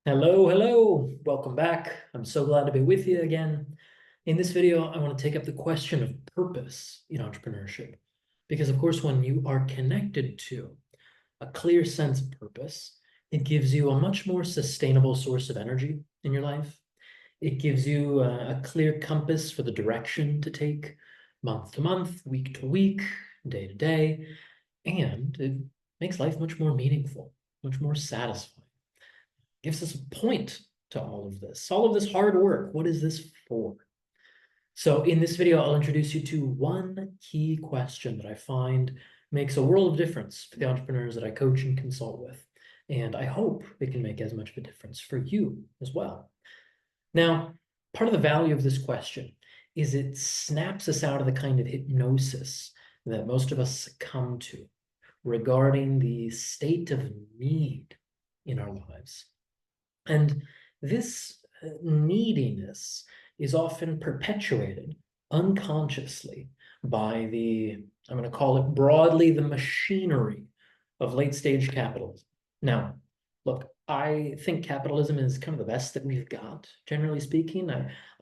Hello, hello. Welcome back. I'm so glad to be with you again. In this video, I want to take up the question of purpose in entrepreneurship. Because, of course, when you are connected to a clear sense of purpose, it gives you a much more sustainable source of energy in your life. It gives you a clear compass for the direction to take month to month, week to week, day to day, and it makes life much more meaningful, much more satisfying. Gives us a point to all of this hard work. What is this for? So in this video, I'll introduce you to one key question that I find makes a world of difference for the entrepreneurs that I coach and consult with. And I hope it can make as much of a difference for you as well. Now, part of the value of this question is it snaps us out of the kind of hypnosis that most of us succumb to regarding the state of need in our lives. And this neediness is often perpetuated unconsciously by I'm going to call it broadly, the machinery of late stage capitalism. Now, look, I think capitalism is kind of the best that we've got, generally speaking.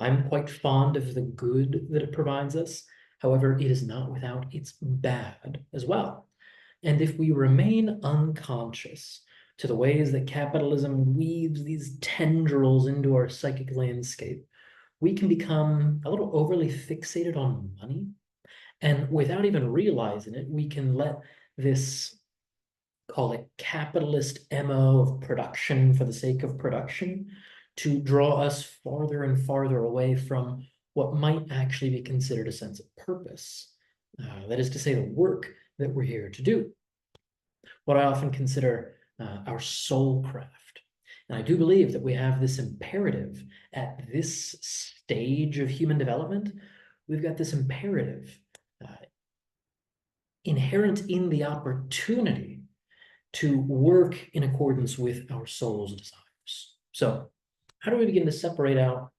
I'm quite fond of the good that it provides us. However, it is not without its bad as well. And if we remain unconscious to the ways that capitalism weaves these tendrils into our psychic landscape, we can become a little overly fixated on money. And without even realizing it, we can let this, call it capitalist MO of production for the sake of production, to draw us farther and farther away from what might actually be considered a sense of purpose. That is to say, the work that we're here to do. What I often consider our soul craft. And I do believe that we have this imperative at this stage of human development. We've got this imperative inherent in the opportunity to work in accordance with our soul's desires. So how do we begin to separate out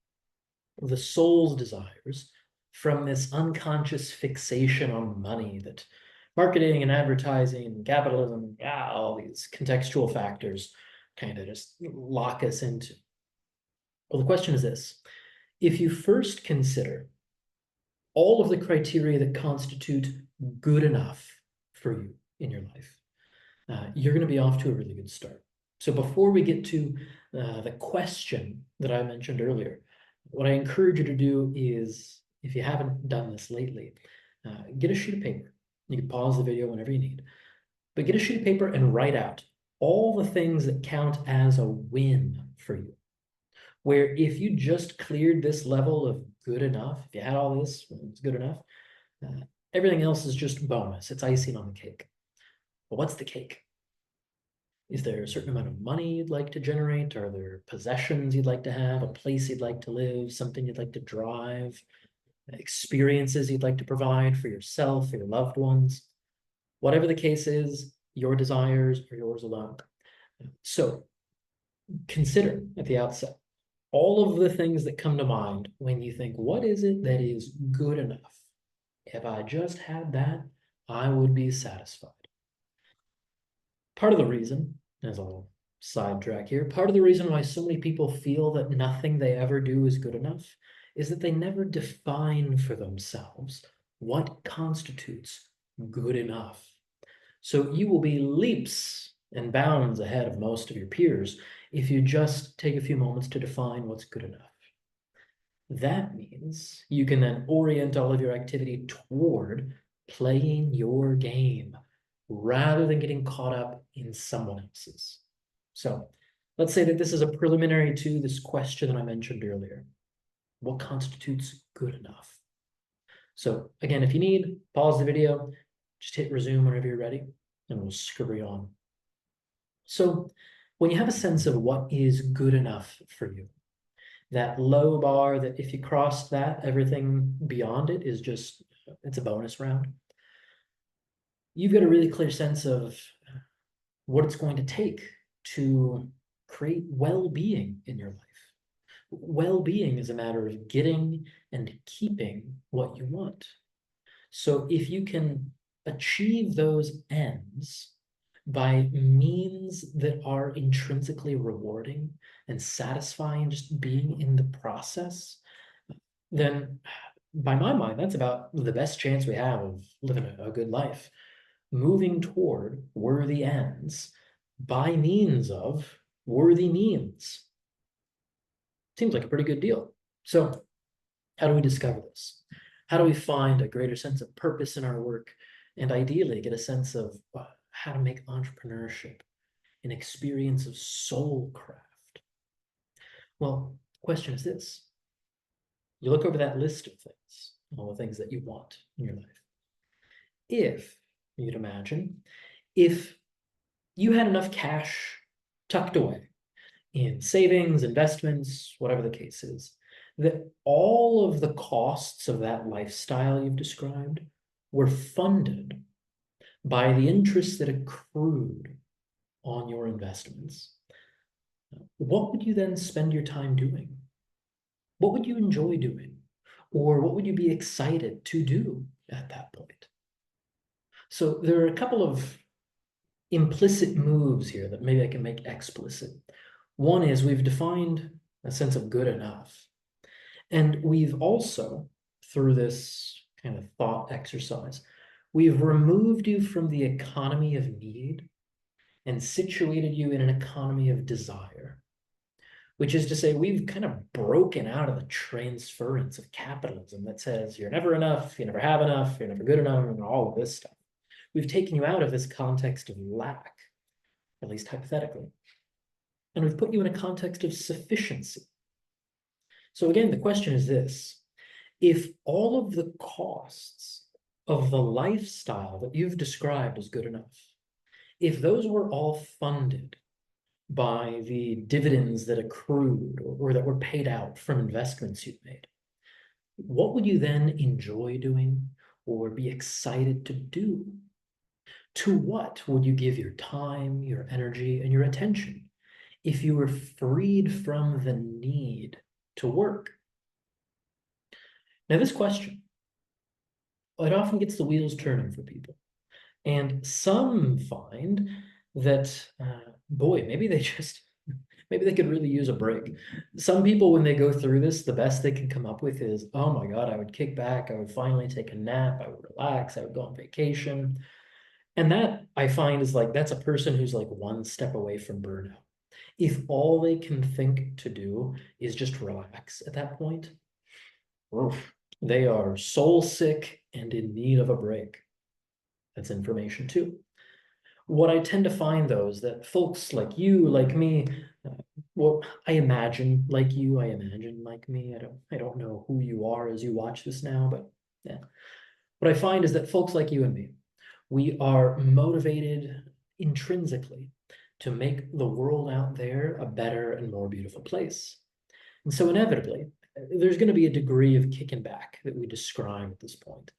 the soul's desires from this unconscious fixation on money that marketing and advertising and capitalism, all these contextual factors kind of just lock us into? Well, the question is this. If you first consider all of the criteria that constitute good enough for you in your life, you're going to be off to a really good start. So before we get to the question that I mentioned earlier, what I encourage you to do is, if you haven't done this lately, get a sheet of paper. You can pause the video whenever you need, but get a sheet of paper and write out all the things that count as a win for you. Where if you just cleared this level of good enough, if you had all this, it's good enough, everything else is just bonus. It's icing on the cake. But what's the cake? Is there a certain amount of money you'd like to generate? Are there possessions you'd like to have, a place you'd like to live, something you'd like to drive, experiences you'd like to provide for yourself, for your loved ones? Whatever the case is, your desires are yours alone. So consider at the outset all of the things that come to mind when you think, what is it that is good enough? If I just had that, I would be satisfied. Part of the reason, as I'll sidetrack here, part of the reason why so many people feel that nothing they ever do is good enough is that they never define for themselves what constitutes good enough. So you will be leaps and bounds ahead of most of your peers if you just take a few moments to define what's good enough. That means you can then orient all of your activity toward playing your game rather than getting caught up in someone else's. So let's say that this is a preliminary to this question that I mentioned earlier. What constitutes good enough? So again, if you need, pause the video, just hit resume whenever you're ready, and we'll scurry on. So when you have a sense of what is good enough for you, that low bar that if you cross that, everything beyond it is just, it's a bonus round. You've got a really clear sense of what it's going to take to create well-being in your life. Well-being is a matter of getting and keeping what you want. So if you can achieve those ends by means that are intrinsically rewarding and satisfying, just being in the process, then by my mind, that's about the best chance we have of living a good life, moving toward worthy ends by means of worthy means. Seems like a pretty good deal. So, how do we discover this? How do we find a greater sense of purpose in our work, and ideally get a sense of how to make entrepreneurship an experience of soul craft? Well, the question is this. You look over that list of things, all the things that you want in your life. If, you'd imagine, if you had enough cash tucked away in savings, investments, whatever the case is, that all of the costs of that lifestyle you've described were funded by the interest that accrued on your investments, what would you then spend your time doing? What would you enjoy doing? Or what would you be excited to do at that point? So there are a couple of implicit moves here that maybe I can make explicit. One is we've defined a sense of good enough. And we've also, through this kind of thought exercise, we've removed you from the economy of need and situated you in an economy of desire, which is to say we've kind of broken out of the transference of capitalism that says you're never enough, you never have enough, you're never good enough, and all of this stuff. We've taken you out of this context of lack, at least hypothetically, and we've put you in a context of sufficiency. So again, the question is this: if all of the costs of the lifestyle that you've described as good enough, if those were all funded by the dividends that accrued or that were paid out from investments you've made, what would you then enjoy doing or be excited to do? To what would you give your time, your energy, and your attention if you were freed from the need to work? Now, this question, it often gets the wheels turning for people. And some find that, boy, maybe they could really use a break. Some people, when they go through this, the best they can come up with is, oh my God, I would kick back, I would finally take a nap, I would relax, I would go on vacation. And that I find is like, that's a person who's like one step away from burnout. If all they can think to do is just relax at that point, oof, they are soul sick and in need of a break. That's information too. What I tend to find, though, is that folks like you, like me, well, I imagine like you, I imagine like me. I don't know who you are as you watch this now, but yeah. What I find is that folks like you and me, we are motivated intrinsically to make the world out there a better and more beautiful place. And so inevitably, there's going to be a degree of kicking back that we describe at this point.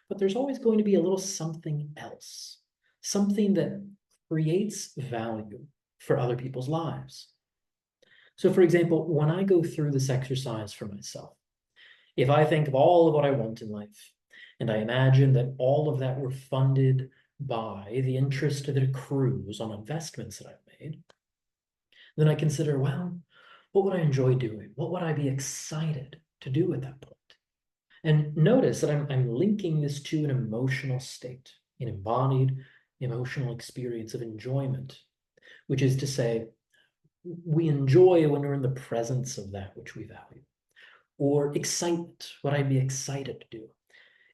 But there's always going to be a little something else, something that creates value for other people's lives. So, for example, when I go through this exercise for myself, if I think of all of what I want in life, and I imagine that all of that were funded by the interest that accrues on investments that I've made, then I consider, well, what would I enjoy doing? What would I be excited to do at that point? And notice that I'm linking this to an emotional state, an embodied emotional experience of enjoyment, which is to say, we enjoy when we're in the presence of that which we value. Or excitement, what I'd be excited to do.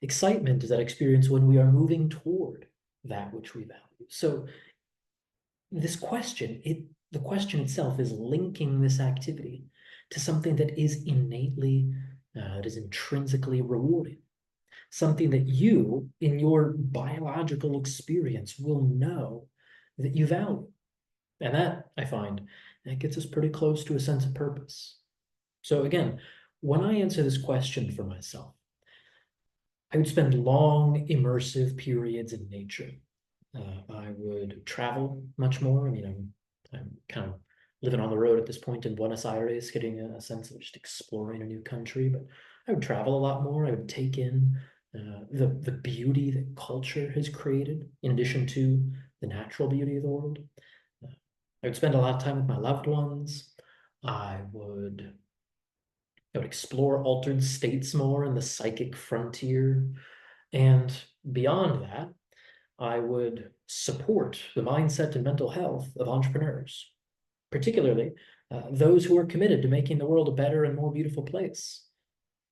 Excitement is that experience when we are moving toward that which we value. So this question, the question itself is linking this activity to something that is innately, it is intrinsically rewarding. Something that you, in your biological experience, will know that you value. And that, I find, that gets us pretty close to a sense of purpose. So again, when I answer this question for myself, I would spend long, immersive periods in nature. I would travel much more. I mean, I'm kind of living on the road at this point in Buenos Aires, getting a sense of just exploring a new country. But I would travel a lot more. I would take in the beauty that culture has created, in addition to the natural beauty of the world. I would spend a lot of time with my loved ones. I would explore altered states more in the psychic frontier. And beyond that, I would support the mindset and mental health of entrepreneurs, particularly those who are committed to making the world a better and more beautiful place.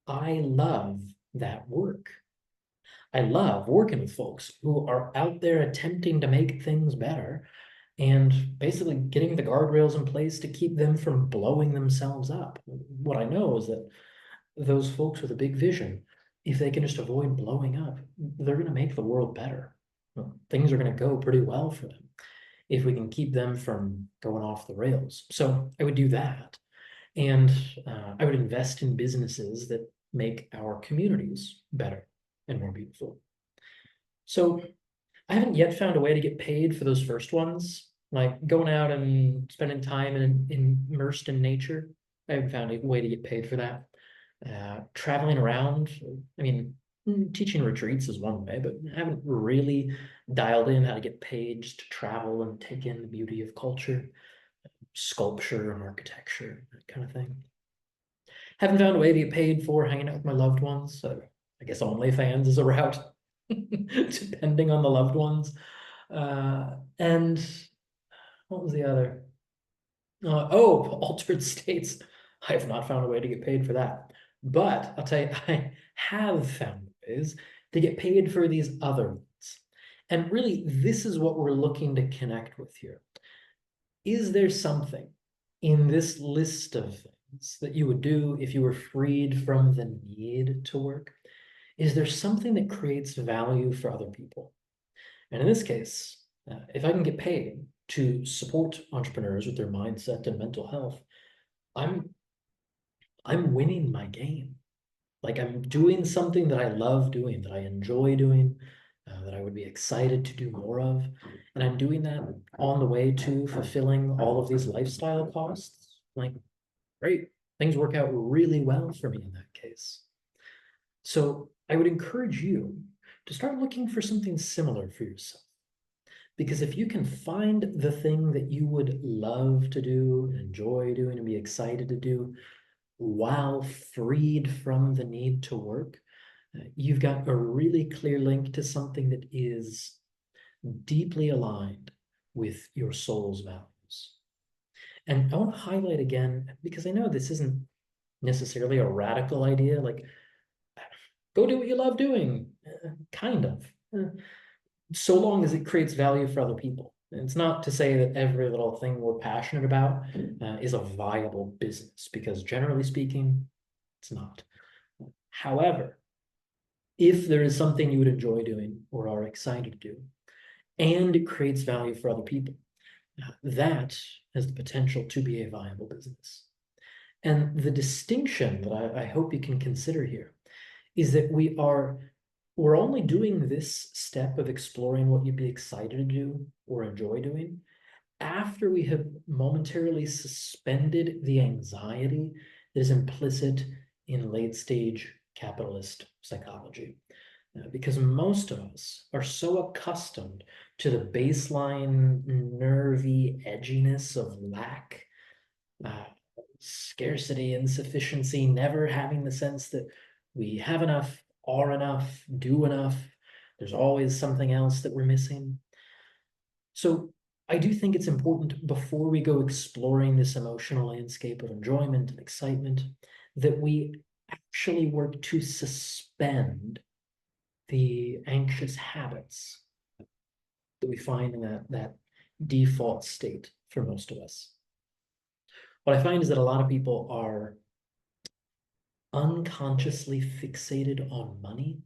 I love that work. I love working with folks who are out there attempting to make things better and basically getting the guardrails in place to keep them from blowing themselves up. What I know is that those folks with a big vision, if they can just avoid blowing up, they're going to make the world better. Things are going to go pretty well for them if we can keep them from going off the rails. So I would do that. And I would invest in businesses that make our communities better and more beautiful. So I haven't yet found a way to get paid for those first ones, like going out and spending time immersed in nature. I haven't found a way to get paid for that. Traveling around, I mean, teaching retreats is one way, but I haven't really dialed in how to get paid just to travel and take in the beauty of culture, sculpture and architecture, that kind of thing. Haven't found a way to get paid for hanging out with my loved ones. So I guess OnlyFans is a route, depending on the loved ones. And what was the other? Altered states. I have not found a way to get paid for that. But I'll tell you, I have found ways to get paid for these other ones. And really, this is what we're looking to connect with here. Is there something in this list of things that you would do if you were freed from the need to work? Is there something that creates value for other people? And in this case, if I can get paid to support entrepreneurs with their mindset and mental health, I'm winning my game. Like I'm doing something that I love doing, that I enjoy doing, that I would be excited to do more of. And I'm doing that on the way to fulfilling all of these lifestyle costs. Like, great, things work out really well for me in that case. So I would encourage you to start looking for something similar for yourself. Because if you can find the thing that you would love to do, enjoy doing, and be excited to do, while freed from the need to work, you've got a really clear link to something that is deeply aligned with your soul's values. And I want to highlight again, because I know this isn't necessarily a radical idea, like go do what you love doing, kind of, so long as it creates value for other people. It's not to say that every little thing we're passionate about is a viable business, because generally speaking, it's not. However, if there is something you would enjoy doing or are excited to do, and it creates value for other people, that has the potential to be a viable business. And the distinction that I hope you can consider here is that we're only doing this step of exploring what you'd be excited to do or enjoy doing after we have momentarily suspended the anxiety that is implicit in late stage capitalist psychology. Because most of us are so accustomed to the baseline nervy edginess of lack, scarcity, insufficiency, never having the sense that we have enough, are enough, do enough. There's always something else that we're missing. So I do think it's important, before we go exploring this emotional landscape of enjoyment and excitement, that we actually work to suspend the anxious habits that we find in that default state for most of us. What I find is that a lot of people are unconsciously fixated on money,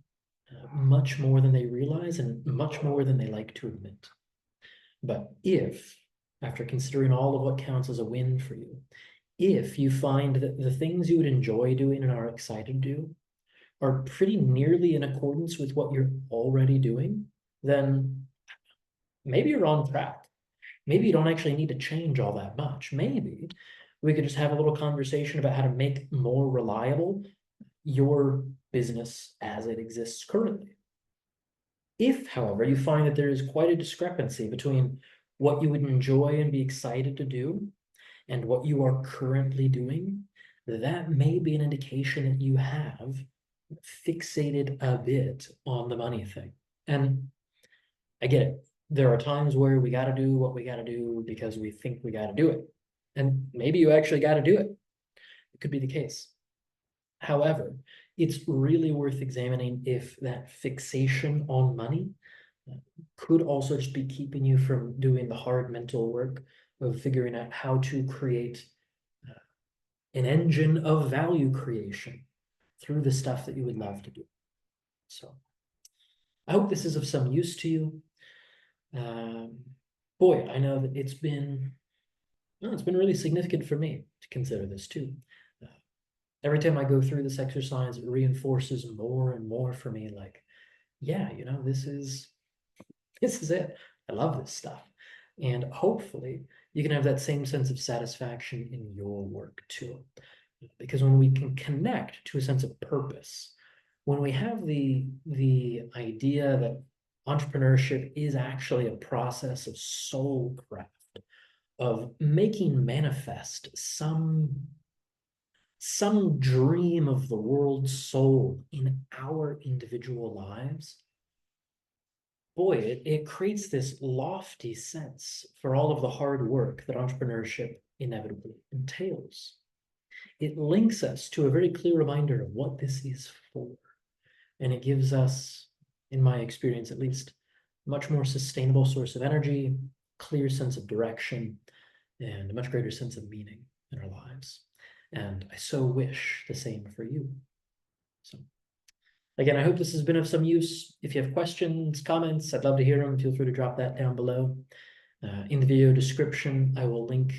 much more than they realize and much more than they like to admit. But if, after considering all of what counts as a win for you, if you find that the things you would enjoy doing and are excited to do are pretty nearly in accordance with what you're already doing, then maybe you're on track. Maybe you don't actually need to change all that much. Maybe we could just have a little conversation about how to make more reliable your business as it exists currently. If, however, you find that there is quite a discrepancy between what you would enjoy and be excited to do and what you are currently doing, that may be an indication that you have fixated a bit on the money thing. And I get it. There are times where we got to do what we got to do because we think we got to do it. And maybe you actually got to do it. It could be the case. However, it's really worth examining if that fixation on money could also just be keeping you from doing the hard mental work of figuring out how to create an engine of value creation through the stuff that you would love to do. So I hope this is of some use to you. Boy, I know that it's been really significant for me to consider this too. Every time I go through this exercise, it reinforces more and more for me, like, yeah, this is it. I love this stuff. And hopefully you can have that same sense of satisfaction in your work too. Because when we can connect to a sense of purpose, when we have the idea that entrepreneurship is actually a process of soul craft, of making manifest some dream of the world's soul in our individual lives, boy, it creates this lofty sense for all of the hard work that entrepreneurship inevitably entails. It links us to a very clear reminder of what this is for. And it gives us, in my experience at least, a much more sustainable source of energy, clear sense of direction, and a much greater sense of meaning in our lives. And I so wish the same for you. So again, I hope this has been of some use. If you have questions, comments, I'd love to hear them. Feel free to drop that down below. In the video description, I will link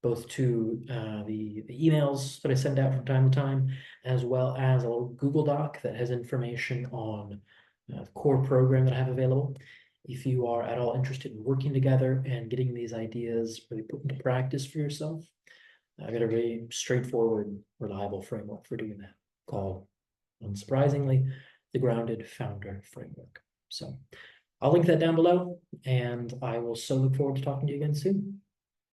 both to the emails that I send out from time to time, as well as a little Google Doc that has information on the core program that I have available. If you are at all interested in working together and getting these ideas really put into practice for yourself, I've got a very straightforward, reliable framework for doing that called, unsurprisingly, the Grounded Founder Framework. So I'll link that down below, and I will so look forward to talking to you again soon.